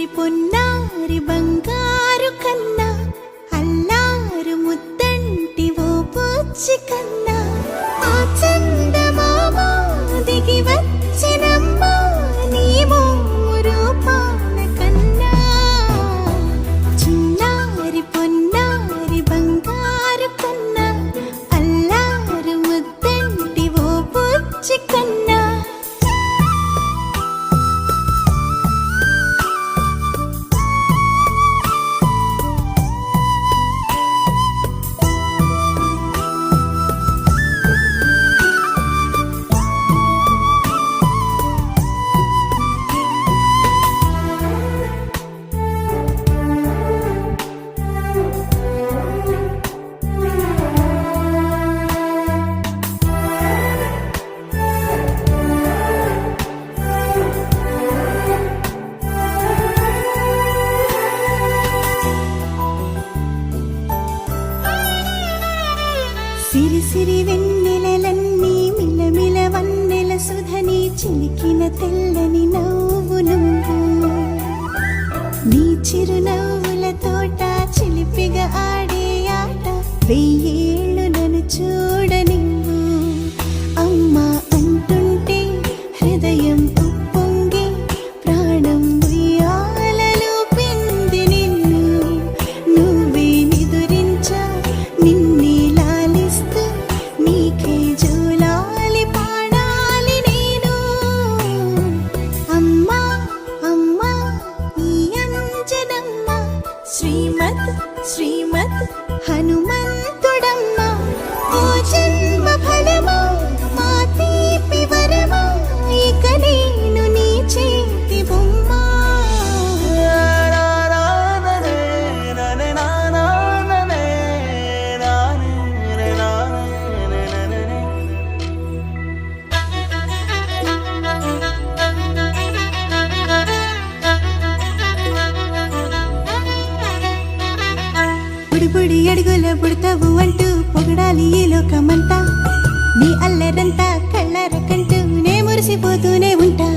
పొన్నారి బంగారు కన్నా అల్లారు ముద్దంటి ఓ పూచి కన్నా ఆ చందమామ దిగి వచ్చినమ్మా నీ రూపాల కన్నా చిన్నారి పొన్నారి బంగారు కన్నా అల్లారు ముద్దంటి ఓ పూచి కన్నా సిరి సిరి వెన్నెలలన్నీ మిలమిల వన్నెల సుధని చిలికిన తెల్లని నవ్వు నువ్వు నీ చిరునవ్వుల తోట చిలిపిగా ఆడే ఆట వెయ్యేళ్ళు నన్ను చూడనివ్వు అమ్మా అంటుంటే హృదయం ఉప్పొంగి ప్రాణం ఉయ్యాలలో పింది నిన్ను నువ్వే నిదురించా నిన్నే నీకే జోలాలి పాడాలి నేను అమ్మా అమ్మా ఈ అంజనమ్మ శ్రీమత్ శ్రీమత్ హనుమంతుడమ్మ ఓ జన్మ ఫలమా మా తీపి వరమా ఇక నేను నీ చేతి బొమ్మ బుడి అడుగుల పుడతావు అంటూ పొగడాలి ఈ లోకమంతా నీ అల్లరంతా కళ్ళారకంటూ నే మురిసిపోతూనే ఉంటా